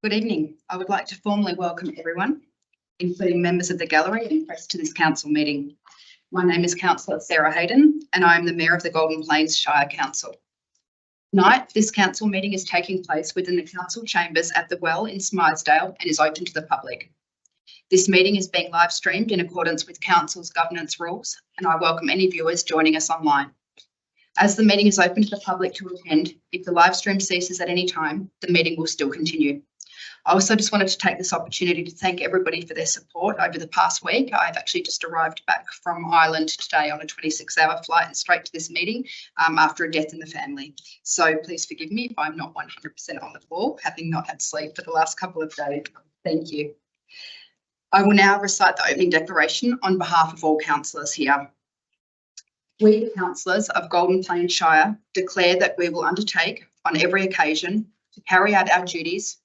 Good evening. I would like to formally welcome everyone, including members of the gallery and press, to this council meeting. My name is Councillor Sarah Hayden and I am the Mayor of the Golden Plains Shire Council. Tonight, this council meeting is taking place within the council chambers at the Well in Smythesdale and is open to the public. This meeting is being live streamed in accordance with council's governance rules, and I welcome any viewers joining us online. As the meeting is open to the public to attend, if the live stream ceases at any time, the meeting will still continue. I also just wanted to take this opportunity to thank everybody for their support over the past week. I've actually just arrived back from Ireland today on a 26-hour flight and straight to this meeting after a death in the family. So please forgive me if I'm not 100% on the ball, having not had sleep for the last couple of days. Thank you. I will now recite the opening declaration on behalf of all councillors here. We, the councillors of Golden Plains Shire, declare that we will undertake on every occasion to carry out our duties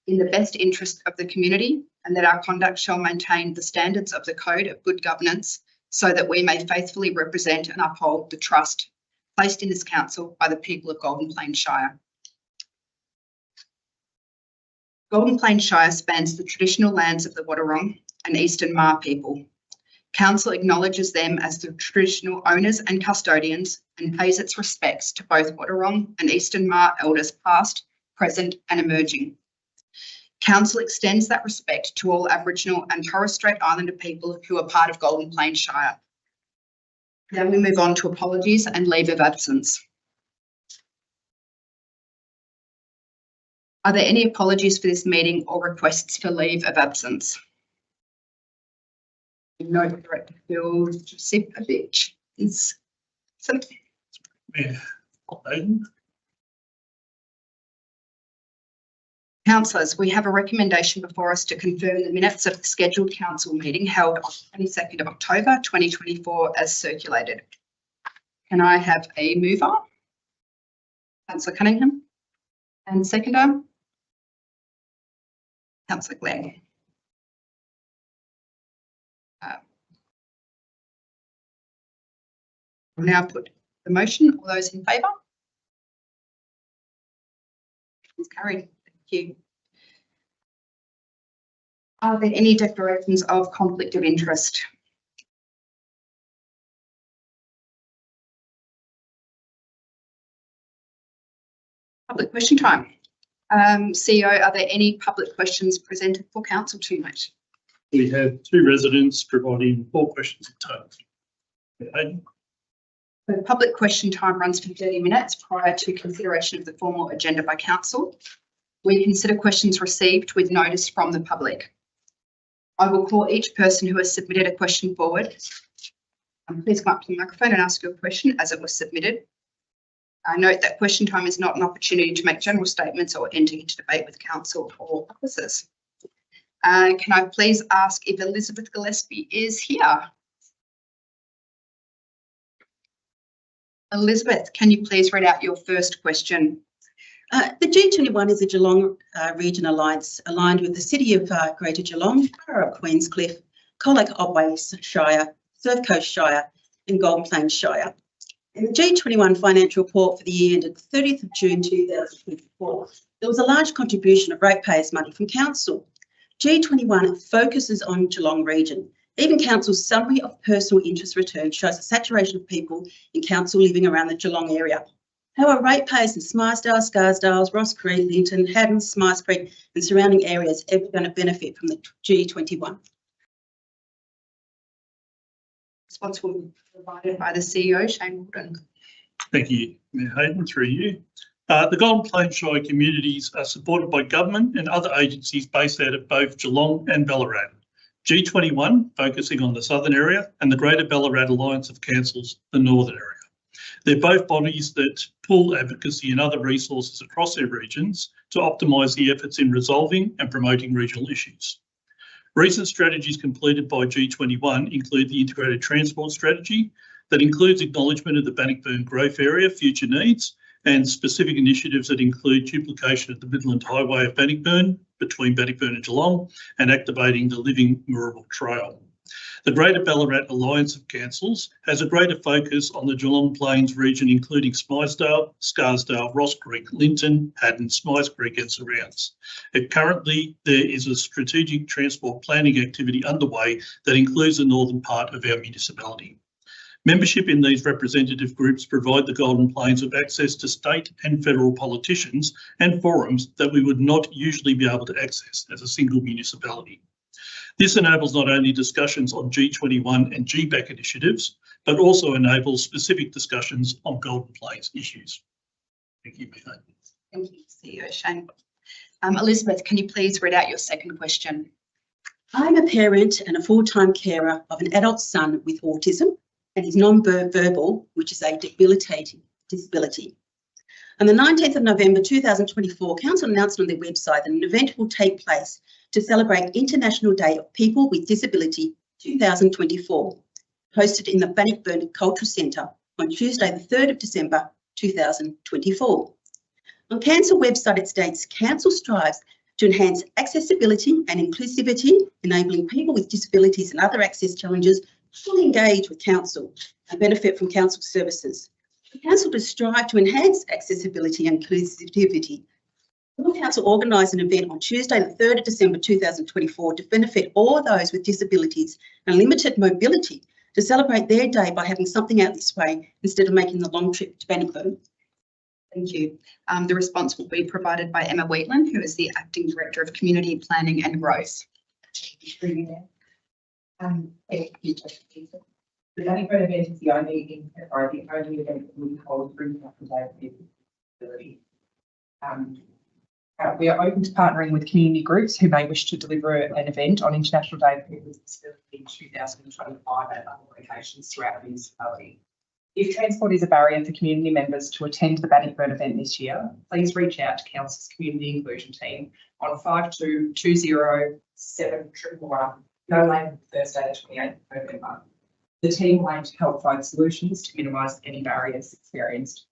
in the best interest of the community, and that our conduct shall maintain the standards of the Code of Good Governance so that we may faithfully represent and uphold the trust placed in this council by the people of Golden Plains Shire. Golden Plains Shire spans the traditional lands of the Wadawurrung and Eastern Maar people. Council acknowledges them as the traditional owners and custodians and pays its respects to both Wadawurrung and Eastern Maar elders past, present and emerging. Council extends that respect to all Aboriginal and Torres Strait Islander people who are part of Golden Plains Shire. Now we move on to apologies and leave of absence. Are there any apologies for this meeting or requests for leave of absence? Note Director Phil Josipovic is something. Yeah. Councillors, we have a recommendation before us to confirm the minutes of the scheduled council meeting held on 22nd of October 2024 as circulated. Can I have a mover? Councillor Cunningham. And seconder? Councillor Glenn. We'll now put the motion. All those in favour? It's carried. Thank you. Are there any declarations of conflict of interest? Public question time. CEO, are there any public questions presented for council tonight? We have two residents providing 4 questions in total. The public question time runs for 30 minutes prior to consideration of the formal agenda by council. We consider questions received with notice from the public. I will call each person who has submitted a question forward. Please come up to the microphone and ask your question as it was submitted. I note that question time is not an opportunity to make general statements or enter into debate with council or officers. Can I please ask if Elizabeth Gillespie is here? Elizabeth, can you please read out your first question? The G21 is a Geelong Region Alliance aligned with the City of Greater Geelong, Borough of Queenscliff, Colac Otway Shire, Surf Coast Shire and Golden Plains Shire. In the G21 financial report for the year ended 30th of June 2024, there was a large contribution of ratepayers' money from council. G21 focuses on Geelong region. Even council's summary of personal interest return shows a saturation of people in council living around the Geelong area. However, ratepayers in Smythesdale, Scarsdale, Ross Creek, Linton, Haddon, Smythe Creek and surrounding areas are going to benefit from the G21. Response will be provided by the CEO, Shane Walden. Thank you, Mayor Hayden, through you. The Golden Plains Shire communities are supported by government and other agencies based out of both Geelong and Ballarat. G21 focusing on the southern area and the Greater Ballarat Alliance of Councils, the northern area. They're both bodies that pool advocacy and other resources across their regions to optimise the efforts in resolving and promoting regional issues. Recent strategies completed by G21 include the Integrated Transport Strategy that includes acknowledgement of the Bannockburn growth area future needs and specific initiatives that include duplication of the Midland Highway of Bannockburn between Bannockburn and Geelong and activating the Living Moorabool Trail. The Greater Ballarat Alliance of Councils has a greater focus on the Geelong Plains region, including Smythesdale, Scarsdale, Ross Creek, Linton, Haddon, Smythe Creek and surrounds. Currently, there is a strategic transport planning activity underway that includes the northern part of our municipality. Membership in these representative groups provide the Golden Plains with access to state and federal politicians and forums that we would not usually be able to access as a single municipality. This enables not only discussions on G21 and GBAC initiatives, but also enables specific discussions on Golden Plains issues. Thank you, Mayor. Thank you, CEO Shane. Elizabeth, can you please read out your second question? I'm a parent and a full-time carer of an adult son with autism and is non-verbal, which is a debilitating disability. On the 19th of November 2024, Council announced on their website that an event will take place to celebrate International Day of People with Disability 2024, hosted in the Bannockburn Cultural Centre on Tuesday the 3rd of December 2024. On Council website it states, Council strives to enhance accessibility and inclusivity, enabling people with disabilities and other access challenges fully engage with Council and benefit from Council services. The Council does strive to enhance accessibility and inclusivity. The Council organised an event on Tuesday the 3rd of December 2024 to benefit all those with disabilities and limited mobility to celebrate their day by having something out this way instead of making the long trip to Bannockburn. Thank you. The response will be provided by Emma Wheatland, who is the Acting Director of Community Planning and Growth. The Bannockburn event is the only event that we hold through International Day of People with Disability. We are open to partnering with community groups who may wish to deliver an event on International Day of People with Disability in 2025 at other locations throughout the municipality. If transport is a barrier for community members to attend the Bannockburn event this year, please reach out to Council's Community Inclusion Team on 5220 7111, no later than Thursday the 28th of November. The team will aim to help find solutions to minimise any barriers experienced.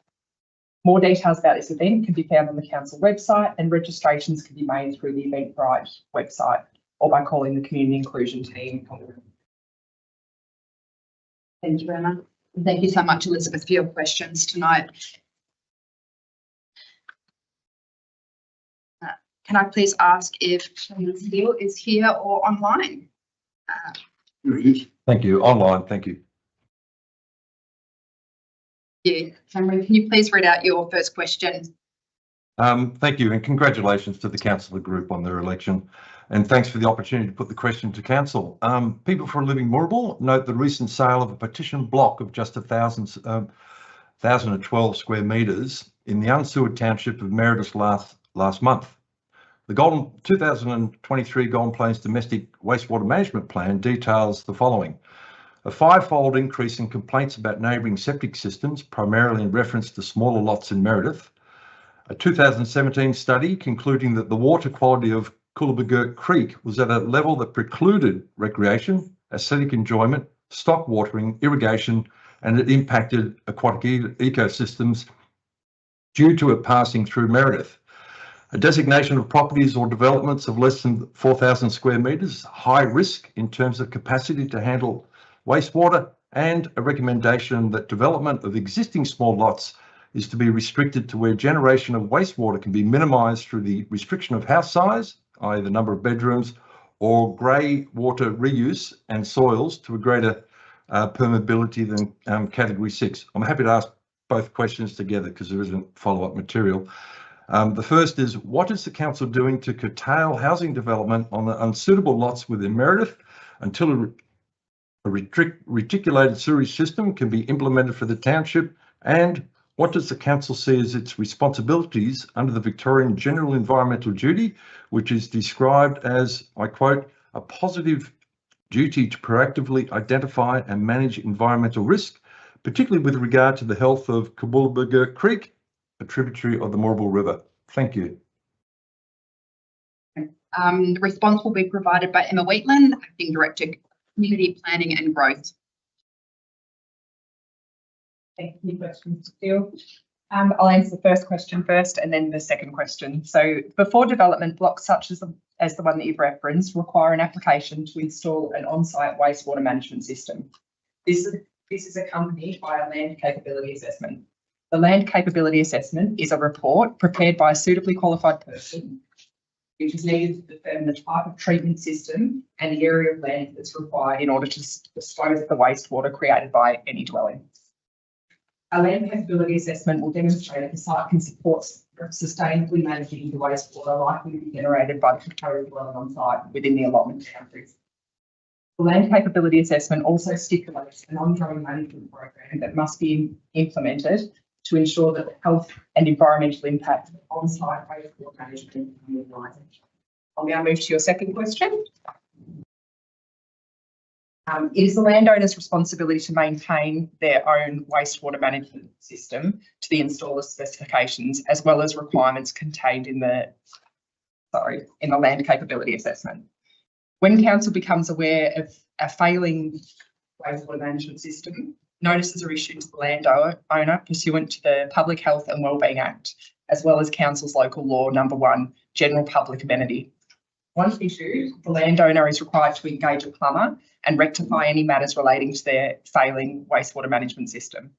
More details about this event can be found on the Council website, and registrations can be made through the Eventbrite website or by calling the Community Inclusion Team. Thank you, Emma. And thank you so much, Elizabeth, for your questions tonight. Can I please ask if Shane Steele is here or online? Thank you. Online, thank you. Yeah, Cameron, can you please read out your first question? Thank you, and congratulations to the councillor group on their election. And thanks for the opportunity to put the question to council. People for a Living Moorabool note the recent sale of a partition block of just 1,012 square metres in the unsewered township of Meredith last month. The 2023 Golden Plains Domestic Wastewater Management Plan details the following: a 5-fold increase in complaints about neighbouring septic systems, primarily in reference to smaller lots in Meredith. A 2017 study concluding that the water quality of Coolabugurt Creek was at a level that precluded recreation, aesthetic enjoyment, stock watering, irrigation, and it impacted aquatic ecosystems due to it passing through Meredith. A designation of properties or developments of less than 4,000 square metres, high risk in terms of capacity to handle wastewater, and a recommendation that development of existing small lots is to be restricted to where generation of wastewater can be minimised through the restriction of house size, i.e. the number of bedrooms, or grey water reuse and soils to a greater permeability than category 6. I'm happy to ask both questions together because there isn't follow-up material. The first is, what is the council doing to curtail housing development on the unsuitable lots within Meredith until a reticulated sewage system can be implemented for the township? And what does the council see as its responsibilities under the Victorian General Environmental Duty, which is described as, I quote, a positive duty to proactively identify and manage environmental risk, particularly with regard to the health of Coolabugurt Creek, a tributary of the Moorabool River? Thank you. The response will be provided by Emma Wheatland, Acting Director, Community Planning and Growth. Thank you. Questions, Steele. I'll answer the first question first and then the second question. So before development, blocks such as the one that you've referenced require an application to install an on-site wastewater management system. This is accompanied by a land capability assessment. The land capability assessment is a report prepared by a suitably qualified person, which is needed to determine the type of treatment system and the area of land that's required in order to dispose of the wastewater created by any dwelling. A land capability assessment will demonstrate if the site can support sustainably managing the wastewater likely to be generated by the proposed dwelling on site within the allotment boundaries. The land capability assessment also stipulates an ongoing management program that must be implemented to ensure that the health and environmental impact of on-site wastewater management is minimised. I'll now move to your second question. It is the landowner's responsibility to maintain their own wastewater management system to the installer's specifications, as well as requirements contained in the land capability assessment. When council becomes aware of a failing wastewater management system, notices are issued to the landowner pursuant to the Public Health and Wellbeing Act, as well as council's local law number 1, general public amenity. Once issued, the landowner is required to engage a plumber and rectify any matters relating to their failing wastewater management system.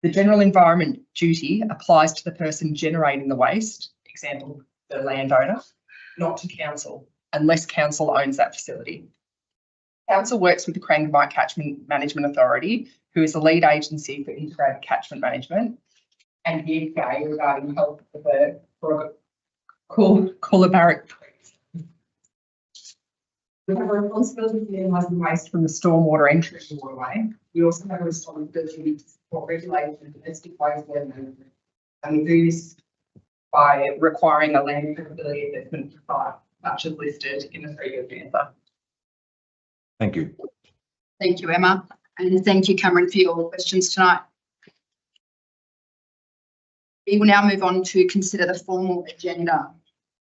The general environment duty applies to the person generating the waste, example, the landowner, not to council, unless council owns that facility. Council works with the Corangamite Catchment Management Authority, who is the lead agency for integrated catchment management, and the EPA regarding the health of the Coolabarack. We have a responsibility to minimise the waste from the stormwater entering the waterway. We also have a responsibility to support regulation of domestic wastewater management, and we do this by requiring a land capability assessment site, such as listed in the previous answer. Thank you. Thank you, Emma, and thank you, Cameron, for your questions tonight. We will now move on to consider the formal agenda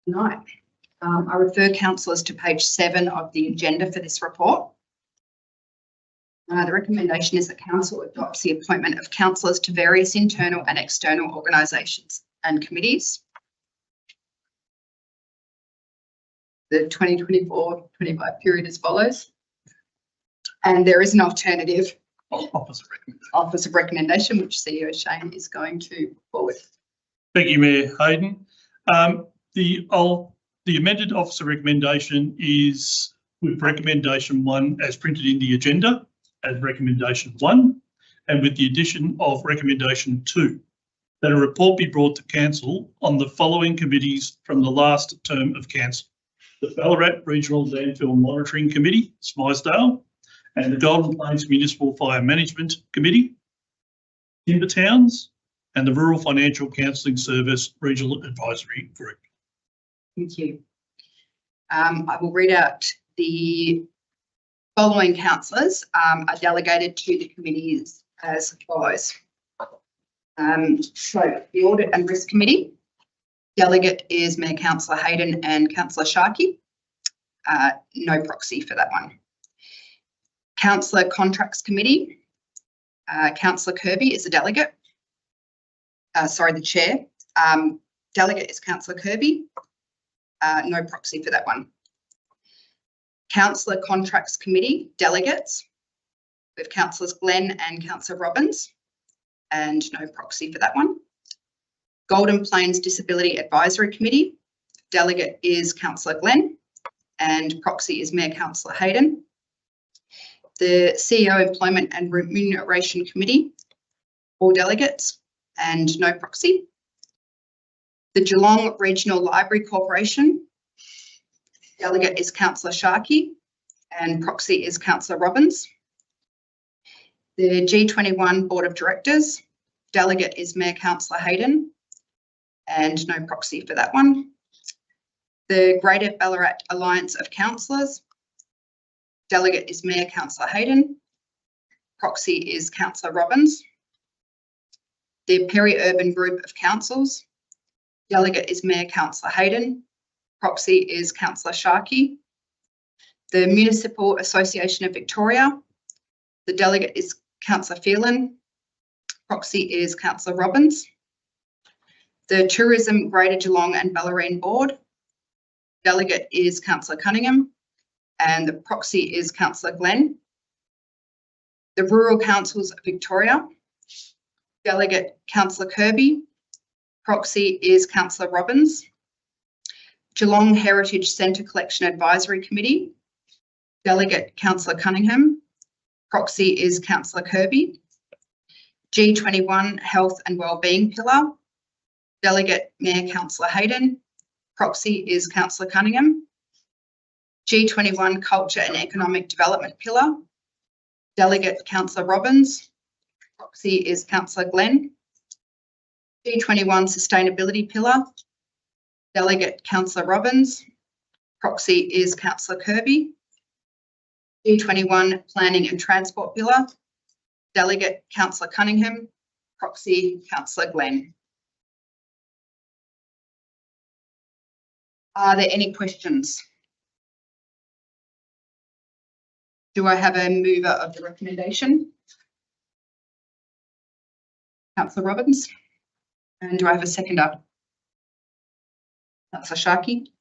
tonight. I refer councillors to page 7 of the agenda for this report. The recommendation is that council adopts the appointment of councillors to various internal and external organisations and committees. The 2024-25 period as follows. And there is an alternative office of recommendation, which CEO Shane is going to put forward. Thank you, Mayor Hayden. The amended officer recommendation is with recommendation 1 as printed in the agenda as recommendation 1, and with the addition of recommendation 2, that a report be brought to council on the following committees from the last term of council: the Ballarat Regional Landfill Monitoring Committee, Smythesdale, and the Golden Plains Municipal Fire Management Committee, Timber Towns, and the Rural Financial Counselling Service Regional Advisory Group. Thank you. I will read out the following councillors are delegated to the committees as follows. So the Audit and Risk Committee, delegate is Mayor Councillor Hayden and Councillor Sharkey. No proxy for that one. Councillor Contracts Committee, Councillor Kirby is a delegate. The chair. Delegate is Councillor Kirby. No proxy for that one. Councillor Contracts Committee, delegates with Councillors Glenn and Councillor Robbins, and no proxy for that one. Golden Plains Disability Advisory Committee, delegate is Councillor Glenn, and proxy is Mayor Councillor Hayden. The CEO Employment and Remuneration Committee, all delegates and no proxy. The Geelong Regional Library Corporation, delegate is Councillor Sharkey and proxy is Councillor Robbins. The G21 Board of Directors, delegate is Mayor Councillor Hayden and no proxy for that one. The Greater Ballarat Alliance of Councillors, delegate is Mayor Councillor Hayden, proxy is Councillor Robbins. The Peri-Urban Group of Councils, delegate is Mayor Councillor Hayden, proxy is Councillor Sharkey. The Municipal Association of Victoria, the delegate is Councillor Phelan, Proxy is Councillor Robbins. The Tourism Greater Geelong and Bellarine Board, delegate is Councillor Cunningham, and the proxy is Councillor Glenn. The Rural Councils of Victoria, delegate Councillor Kirby, proxy is Councillor Robbins. Geelong Heritage Centre Collection Advisory Committee, delegate Councillor Cunningham, proxy is Councillor Kirby. G21 Health and Wellbeing Pillar, delegate Mayor Councillor Hayden, proxy is Councillor Cunningham. G21 Culture and Economic Development Pillar, delegate Councillor Robbins, proxy is Councillor Glenn. G21 Sustainability Pillar, delegate Councillor Robbins, proxy is Councillor Kirby. G21 Planning and Transport Pillar, delegate Councillor Cunningham, proxy Councillor Glenn. Are there any questions? Do I have a mover of the recommendation? Councillor Robbins. And do I have a seconder? Councillor Sharkey.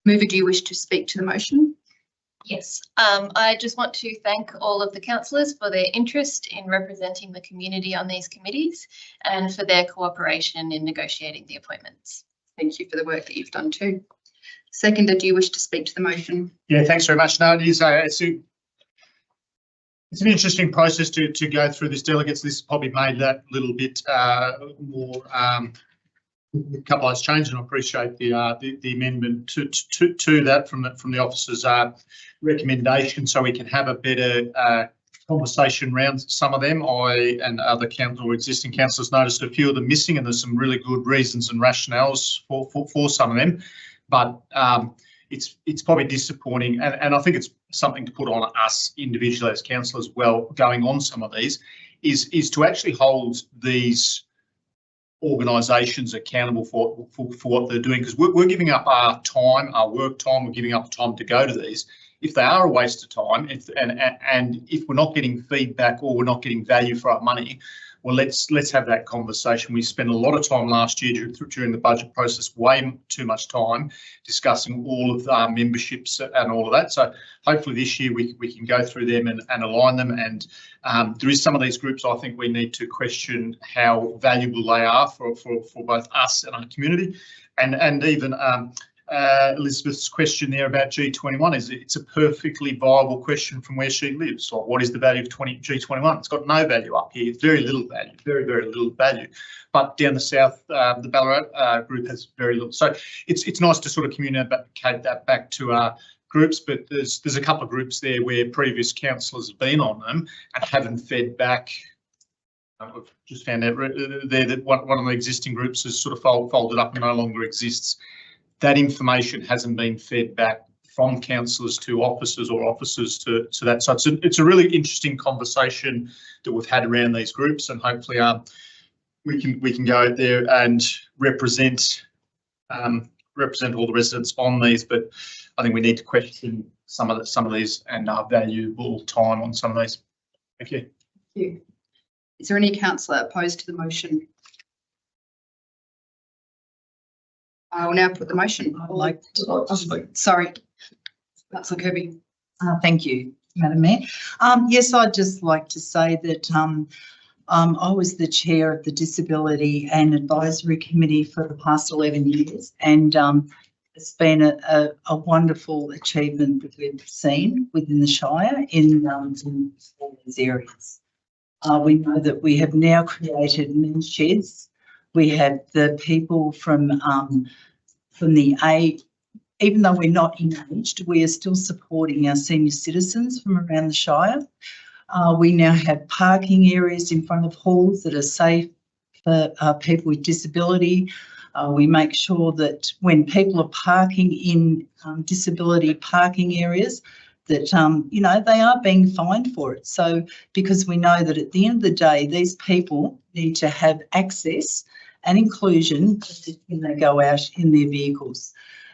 Mover, do you wish to speak to the motion? Yes, I just want to thank all of the councillors for their interest in representing the community on these committees and for their cooperation in negotiating the appointments. Thank you for the work that you've done too. Seconder, do you wish to speak to the motion? Yeah, thanks very much. No, it's an interesting process to go through this delegates. This has probably made that a little bit more a couple of those changes, and I appreciate the amendment to that from the officer's recommendation, so we can have a better conversation around some of them. I and other council or existing councillors noticed a few of them missing, and there's some really good reasons and rationales for some of them, but it's probably disappointing, and I think it's something to put on us individually as councillors. Well, going on some of these is to actually hold these organisations accountable for what they're doing, because we're giving up our time, our work time, we're giving up time to go to these. If they are a waste of time, and if we're not getting feedback or we're not getting value for our money, well, let's have that conversation. We spent a lot of time last year during the budget process, way too much time discussing all of our memberships and all of that. So hopefully this year we can go through them and align them. And there is some of these groups I think we need to question how valuable they are for both us and our community, and even Elizabeth's question there about G21 it's a perfectly viable question from where she lives. Like, what is the value of G21? It's got no value up here. Very little value, very little value. But down the south, the Ballarat group has very little. So it's nice to sort of communicate that back to our groups. But there's a couple of groups there where previous councillors have been on them and haven't fed back. I've just found out there that one of the existing groups has sort of folded up and no longer exists. That information hasn't been fed back from councillors to officers or officers to that. So it's a really interesting conversation that we've had around these groups, and hopefully we can go out there and represent all the residents on these. But I think we need to question some of these and our valuable time on some of these. Thank you. Thank you. Is there any councillor opposed to the motion? I will now put the motion. I'd like to Sorry, Councillor Kirby. Thank you, Madam Mayor. Yes, I'd just like to say that I was the chair of the Disability and Advisory Committee for the past 11 years, and it's been a wonderful achievement that we've seen within the Shire in all these areas. We know that we have now created men's sheds. We have the people from the age, even though we're not engaged, we are still supporting our senior citizens from around the Shire. We now have parking areas in front of halls that are safe for people with disability. We make sure that when people are parking in disability parking areas, that, you know, they are being fined for it. So, because we know that at the end of the day, these people need to have access and inclusion when they go out in their vehicles.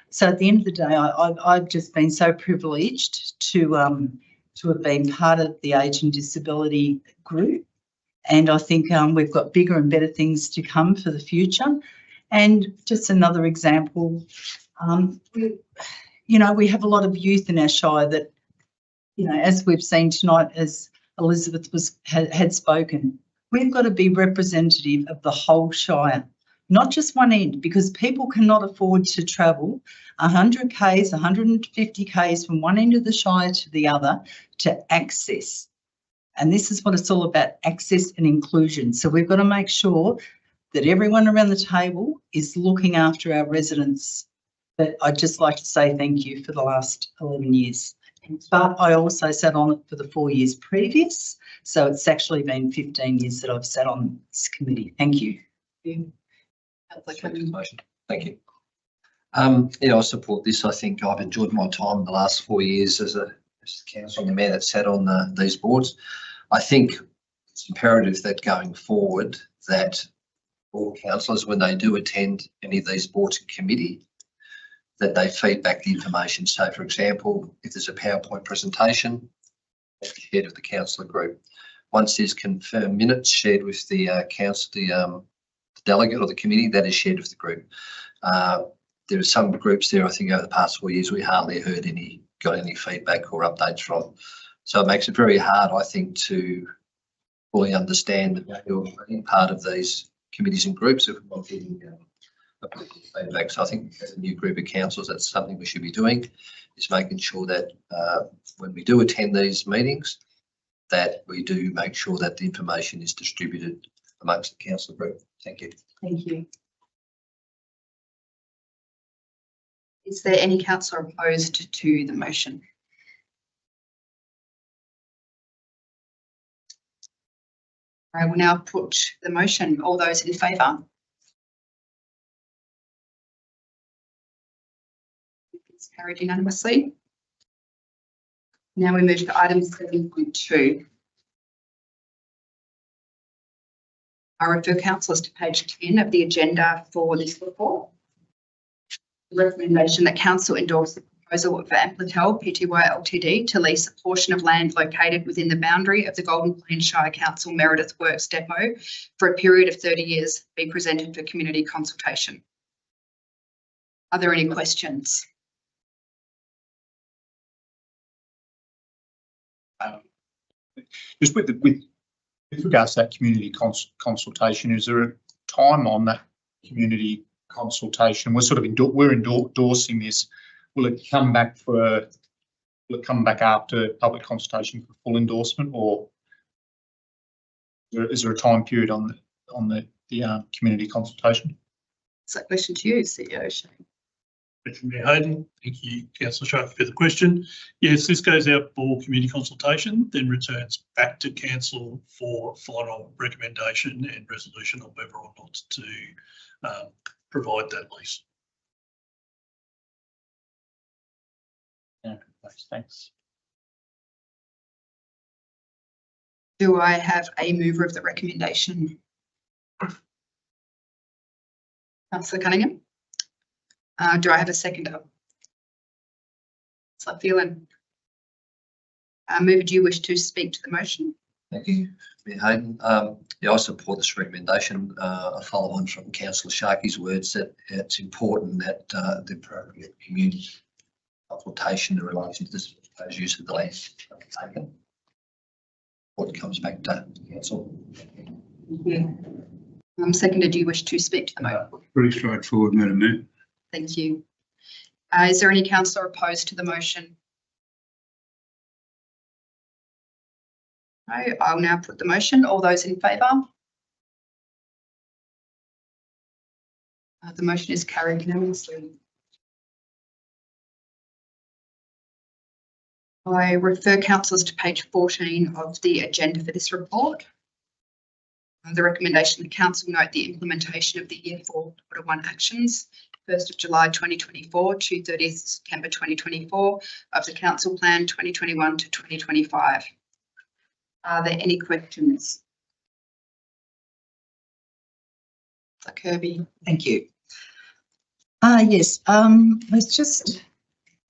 So at the end of the day, I've just been so privileged to to have been part of the age and disability group. And I think we've got bigger and better things to come for the future. And just another example, we have a lot of youth in our shire that, as we've seen tonight, as Elizabeth had spoken, we've got to be representative of the whole shire, not just one end, because people cannot afford to travel 100 k's, 150 k's from one end of the shire to the other to access. And this is what it's all about, access and inclusion. So we've got to make sure that everyone around the table is looking after our residents. But I'd just like to say thank you for the last 11 years. But I also sat on it for the 4 years previous. So it's actually been 15 years that I've sat on this committee. Thank you. Thank you. I support this. I think I've enjoyed my time in the last 4 years as a council mayor that sat on these boards. I think it's imperative that going forward that all councillors, when they do attend any of these boards and committee, that they feed back the information. So, for example, if there's a PowerPoint presentation, that's shared with the councillor group. Once there's confirmed minutes shared with the the delegate or the committee, that is shared with the group. There are some groups there, I think over the past 4 years, we hardly got any feedback or updates from. So it makes it very hard, I think, to fully understand the value of being part of these committees and groups if we're not getting feedback. So I think as a new group of councils, that's something we should be doing, is making sure that when we do attend these meetings, that we do make sure that the information is distributed amongst the council group. Thank you. Thank you. Is there any councillor opposed to the motion? I will now put the motion. All those in favour? It's carried unanimously. Now we move to item 7.2. I refer councillors to page 10 of the agenda for this report. The recommendation that council endorse the proposal of Amplitel Pty Ltd to lease a portion of land located within the boundary of the Golden Plains Shire Council Meredith Works Depot for a period of 30 years be presented for community consultation. Are there any questions? Just with regards to that community consultation, is there a time on that community consultation? We're endorsing this. Will it come back after public consultation for full endorsement, or is there a time period on the community consultation? Is that question to you, CEO Shane? Mayor Hayden, thank you, Councillor Sharp, for the question. Yes, this goes out for community consultation, then returns back to council for final recommendation and resolution of whether or not to provide that lease. Yeah, thanks. Do I have a mover of the recommendation? Councillor Cunningham? Do I have a seconder? Councillor Phelan? Mover, do you wish to speak to the motion? Thank you, Mayor Hayden. I support this recommendation. I follow on from Councillor Sharkey's words that it's important that the appropriate community consultation in relation to this proposed use of the land is taken. What comes back to council. Thank you. Seconder, do you wish to speak to the motion? Pretty straightforward, Madam Mayor. Thank you. Is there any councillor opposed to the motion? No, I'll now put the motion. All those in favour? The motion is carried unanimously. I refer councillors to page 14 of the agenda for this report. The recommendation that council note the implementation of the Year 4 Quarter 1 actions, 1st of July 2024 to 30th September 2024 of the Council Plan 2021 to 2025. Are there any questions? Kirby. Thank you. Yes, let's just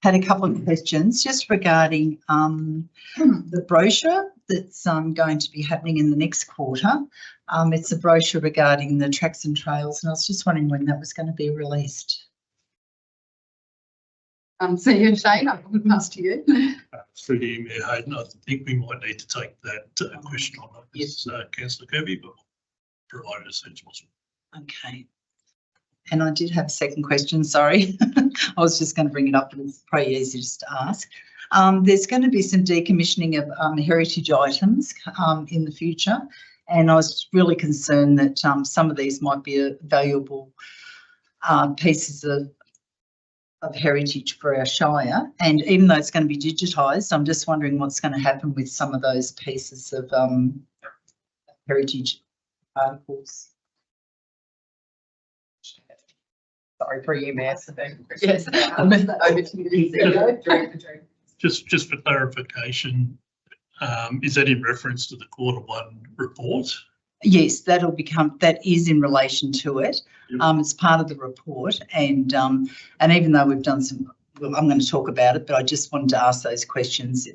had a couple of questions just regarding the brochure that's going to be happening in the next quarter. It's a brochure regarding the tracks and trails, and I was just wondering when that was going to be released. So you, Shane, I'll pass to you. Through to you, Mayor Hayden, I think we might need to take that question on Yes. Councillor Kirby, but provide it as soon as possible. Okay. And I did have a second question, sorry. I was just going to bring it up, but it's probably easy just to ask. There's going to be some decommissioning of heritage items in the future, and I was really concerned that some of these might be valuable pieces of heritage for our shire, and even though it's going to be digitised, I'm just wondering what's going to happen with some of those pieces of heritage articles. Sorry for you, Mayor. Yes, over to you. Just for clarification, is that in reference to the Q1 report? Yes, that is in relation to it. It's part of the report, and even though we've done some, well, I'm going to talk about it, but I just wanted to ask those questions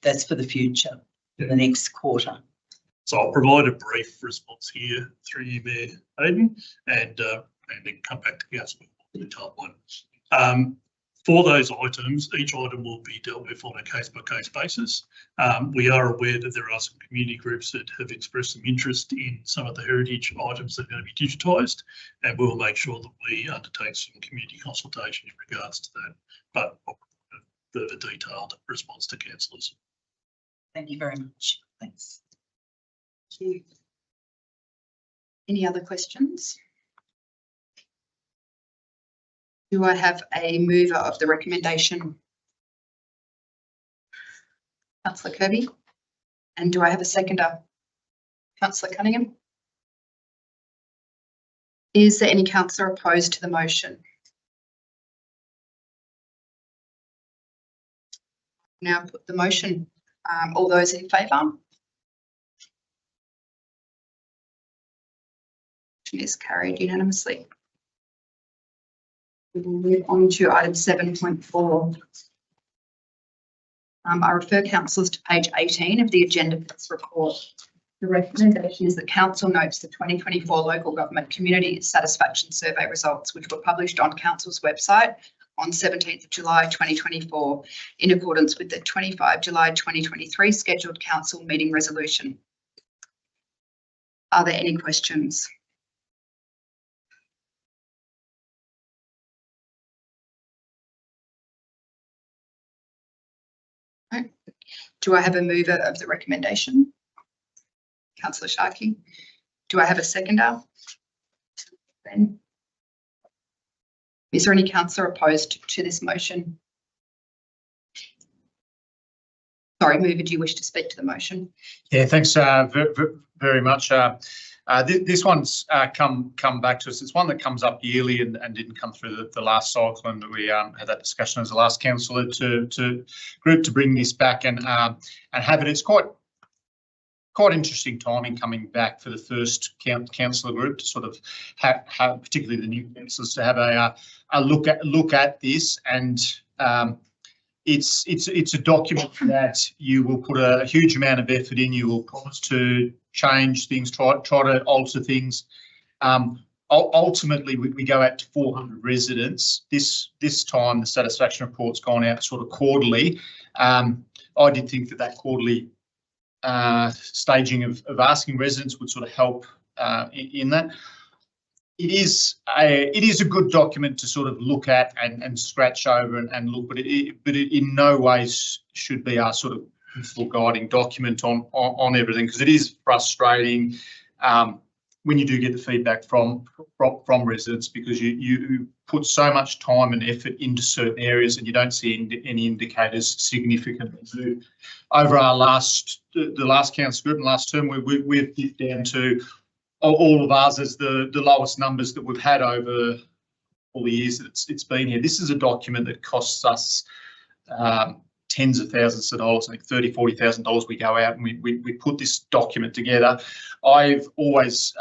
that's for the future, for the next quarter. So I'll provide a brief response here through you, Mayor Hayden, and then come back to council with the top one. For those items, each item will be dealt with on a case-by-case basis. We are aware that there are some community groups that have expressed some interest in some of the heritage items that are going to be digitised, and we'll make sure that we undertake some community consultation in regards to that. But I'll provide a further detailed response to councillors. Thank you very much. Thanks. Thank you. Any other questions? Do I have a mover of the recommendation? Councillor Kirby. And do I have a seconder? Councillor Cunningham. Is there any councillor opposed to the motion? Now put the motion. All those in favour? Motion is carried unanimously. We will move on to item 7.4. I refer councillors to page 18 of the agenda for this report. The recommendation is that council notes the 2024 local government community satisfaction survey results, which were published on council's website on 17th of July 2024 in accordance with the 25 July 2023 scheduled council meeting resolution. Are there any questions? Do I have a mover of the recommendation? Councillor Sharkey. Do I have a seconder? Ben. Is there any councillor opposed to this motion? Sorry, mover, do you wish to speak to the motion? Yeah, thanks very much. This one's come back to us. It's one that comes up yearly and didn't come through the last cycle, and we had that discussion as the last councillor to group to bring this back and have it. It's quite interesting timing coming back for the first councillor group to sort of have particularly the new councillors to have a look at this, and it's a document that you will put a huge amount of effort in. You will promise to change things, try to alter things. Ultimately, we go out to 400 residents. This time, the satisfaction report's gone out sort of quarterly. I did think that quarterly staging of asking residents would sort of help in that. It is a good document to sort of look at and scratch over and look, but it in no ways should be our sort of full guiding document on everything, because it is frustrating when you do get the feedback from residents, because you put so much time and effort into certain areas and you don't see any indicators significantly move. Over the last council group and last term, we've dipped down to all of ours as the lowest numbers that we've had over all the years that it's been here. This is a document that costs us tens of thousands of dollars, I think $30,000-$40,000. We go out and we put this document together. I've always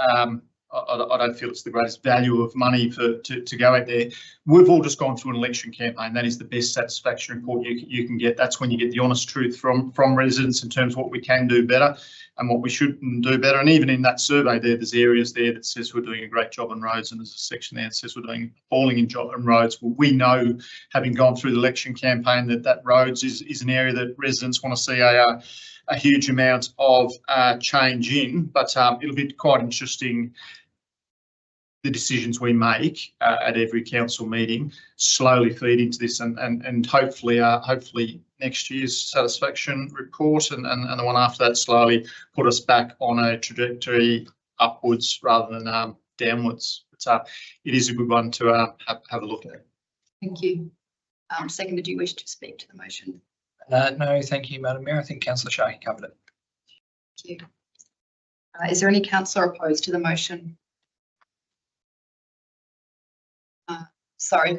I don't feel it's the greatest value of money to go out there. We've all just gone through an election campaign. That is the best satisfaction report you can get. That's when you get the honest truth from residents in terms of what we can do better and what we shouldn't do better. And even in that survey there's areas there that says we're doing a great job on roads, and there's a section there that says we're doing appalling in job on roads. Well, we know, having gone through the election campaign, that roads is an area that residents want to see a huge amount of change in. But it'll be quite interesting, the decisions we make at every council meeting slowly feed into this, and hopefully next year's satisfaction report and the one after that slowly put us back on a trajectory upwards rather than downwards. But it is a good one to have a look at. Thank you. Seconder, do you wish to speak to the motion? No, thank you, Madam Mayor. I think Councillor Sharkey covered it. Thank you. Is there any councillor opposed to the motion? Sorry,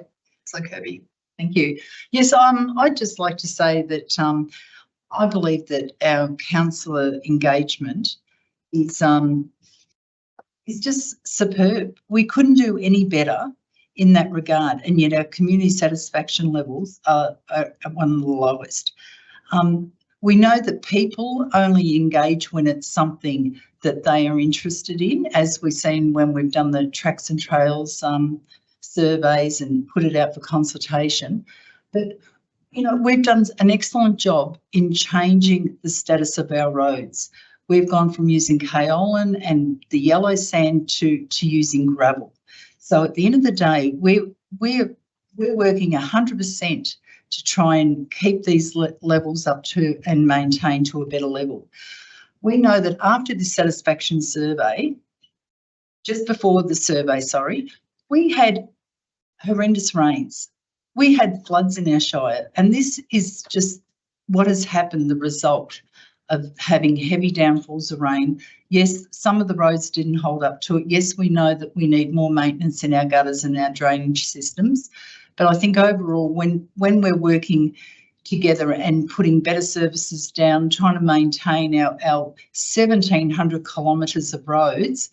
Councillor Kirby. Thank you. Yes, I'd just like to say that I believe that our councillor engagement is just superb. We couldn't do any better in that regard, and yet our community satisfaction levels are one of the lowest. We know that people only engage when it's something that they are interested in, as we've seen when we've done the tracks and trails surveys and put it out for consultation. But, you know, we've done an excellent job in changing the status of our roads. We've gone from using kaolin and the yellow sand to using gravel. So at the end of the day, we're working 100% to try and keep these levels up to and maintain to a better level. We know that after the satisfaction survey, just before the survey, sorry, we had horrendous rains. We had floods in our shire, and this is just what has happened, the result of having heavy downfalls of rain. Yes, some of the roads didn't hold up to it. Yes, we know that we need more maintenance in our gutters and our drainage systems. But I think overall, when we're working together and putting better services down, trying to maintain our 1,700 kilometres of roads,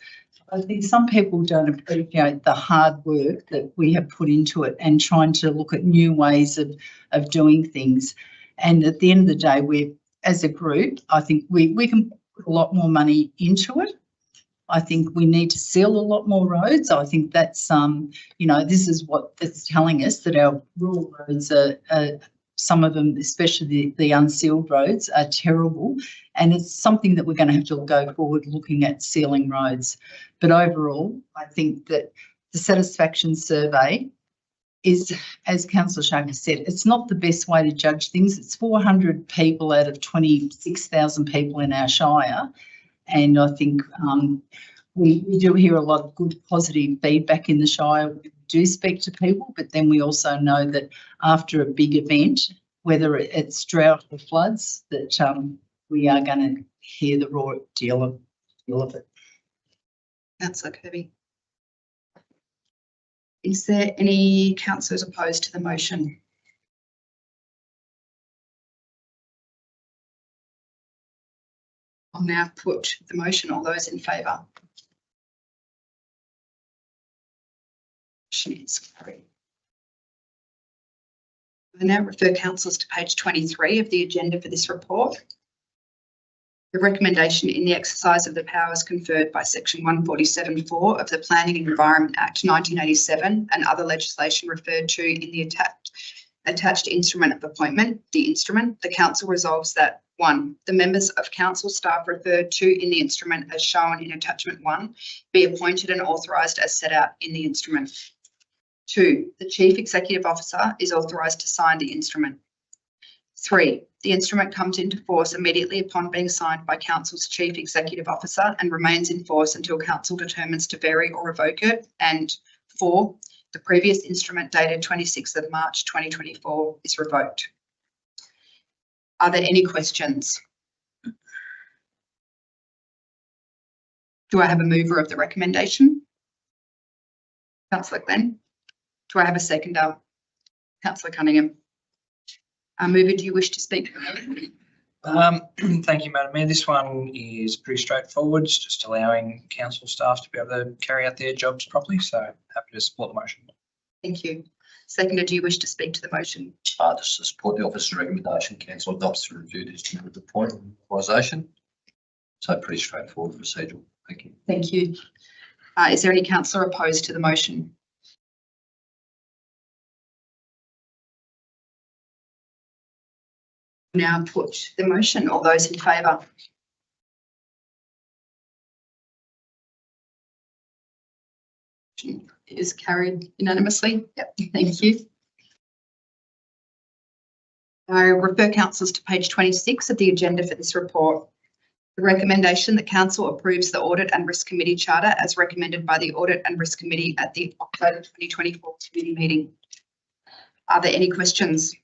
I think some people don't appreciate the hard work that we have put into it and trying to look at new ways of doing things. And at the end of the day, we're, as a group, I think we can put a lot more money into it. I think we need to seal a lot more roads. I think that's, you know, this is what it's telling us, that our rural roads are some of them, especially the unsealed roads, are terrible. And it's something that we're going to have to go forward looking at sealing roads. But overall, I think that the satisfaction survey is, as Councillor Sharkey said, it's not the best way to judge things. It's 400 people out of 26,000 people in our shire. And I think we do hear a lot of good positive feedback in the shire. We do speak to people, but then we also know that after a big event, whether it's drought or floods, that we are going to hear the raw deal of it. Councillor Kirby. Is there any councillors opposed to the motion? I'll now put the motion. All those in favour? Motion is carried. I now refer councillors to page 23 of the agenda for this report. The recommendation in the exercise of the powers conferred by section 147(4) of the Planning and Environment Act 1987 and other legislation referred to in the attached instrument of appointment, the instrument, the council resolves that 1, the members of council staff referred to in the instrument as shown in attachment 1 be appointed and authorised as set out in the instrument. 2, the Chief Executive Officer is authorised to sign the instrument. 3, the instrument comes into force immediately upon being signed by Council's Chief Executive Officer and remains in force until Council determines to vary or revoke it. And 4, the previous instrument dated 26th of March 2024 is revoked. Are there any questions? Do I have a mover of the recommendation? Councillor Glenn. Do I have a seconder? Councillor Cunningham. Mover, do you wish to speak? Thank you, Madam Mayor. This one is pretty straightforward. It's just allowing council staff to be able to carry out their jobs properly. So happy to support the motion. Thank you. Seconder, do you wish to speak to the motion? Just to support the officer's recommendation, council adopts to review this with the point of authorisation. So pretty straightforward procedural. Thank you. Thank you. Is there any councillor opposed to the motion? Now put the motion. All those in favour? Is carried unanimously. Yep, thank you. I refer councillors to page 26 of the agenda for this report. The recommendation that council approves the Audit and Risk Committee charter as recommended by the Audit and Risk Committee at the October 2024 committee meeting. Are there any questions?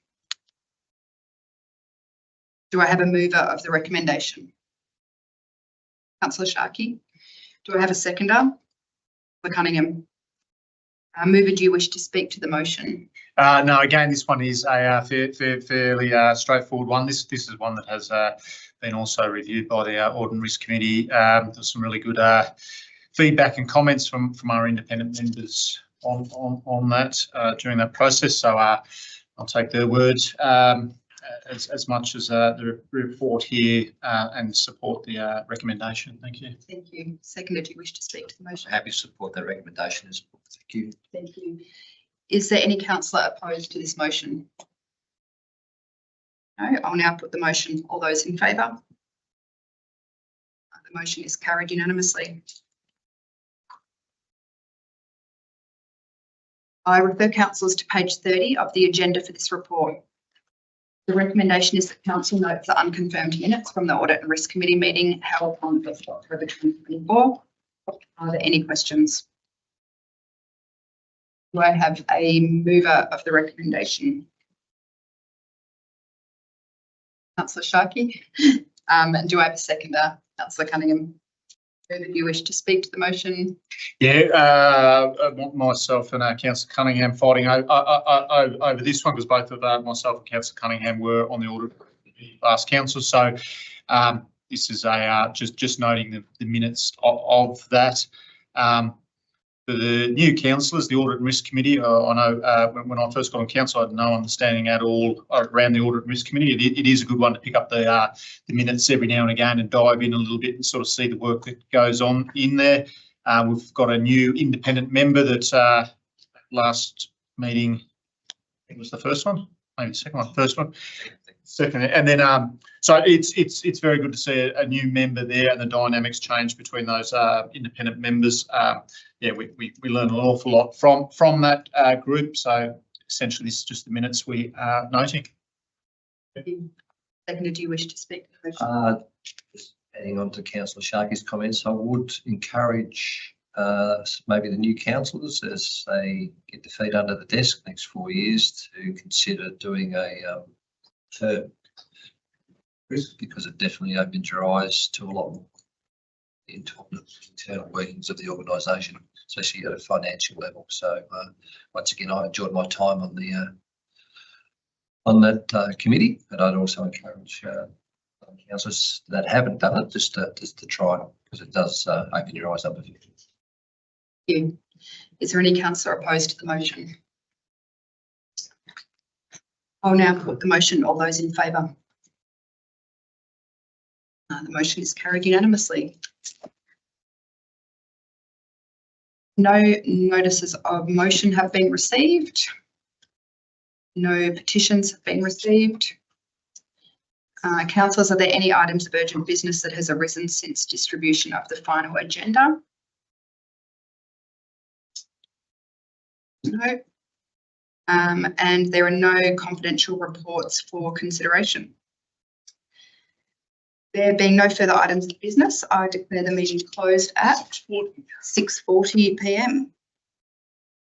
Do I have a mover of the recommendation? Councillor Sharkey. Do I have a seconder? For Cunningham. Mover, do you wish to speak to the motion? No, again, this one is a fairly straightforward one. This is one that has been also reviewed by the Audit and Risk Committee. There's some really good feedback and comments from our independent members on that during that process. So I'll take their word as much as the report here and support the recommendation. Thank you. Thank you. Seconder, do you wish to speak to the motion? Happy to support that recommendation as well. Thank you. Thank you. Is there any councillor opposed to this motion? No, I'll now put the motion. All those in favour? The motion is carried unanimously. I refer councillors to page 30 of the agenda for this report. The recommendation is that council notes the unconfirmed minutes from the Audit and Risk Committee meeting held on 5th of October 2024. Are there any questions? Do I have a mover of the recommendation? Councillor Sharkey. And do I have a seconder? Councillor Cunningham. Do you wish to speak to the motion? Yeah, myself and Councillor Cunningham fighting over this one because both of myself and Councillor Cunningham were on the audit last council. So this is a just noting the minutes of that. For the new councillors, the Audit and Risk Committee, I know when I first got on council, I had no understanding at all around the Audit and Risk Committee. It is a good one to pick up the minutes every now and again and dive in a little bit and sort of see the work that goes on in there. We've got a new independent member that last meeting, I think it was the first one, maybe the second one, first one. Second, and then so it's very good to see a new member there and the dynamics change between those independent members. Yeah, we learn an awful lot from that group. So essentially, this is just the minutes we are noting. Seconder, do you wish to speak to the motion? Just adding on to Councillor Sharkey's comments, I would encourage maybe the new councillors as they get their feet under the desk next 4 years to consider doing a term, because it definitely opens your eyes to a lot more internal workings of the organisation, especially at a financial level. So once again, I enjoyed my time on the on that committee, and I'd also encourage councillors that haven't done it just to try, because it does open your eyes up a bit. Thank you. Is there any councillor opposed to the motion? I'll now put the motion. All those in favour? The motion is carried unanimously. No notices of motion have been received. No petitions have been received. Councillors, are there any items of urgent business that has arisen since distribution of the final agenda? No. And there are no confidential reports for consideration. There being no further items of business, I declare the meeting closed at 6:40 p.m.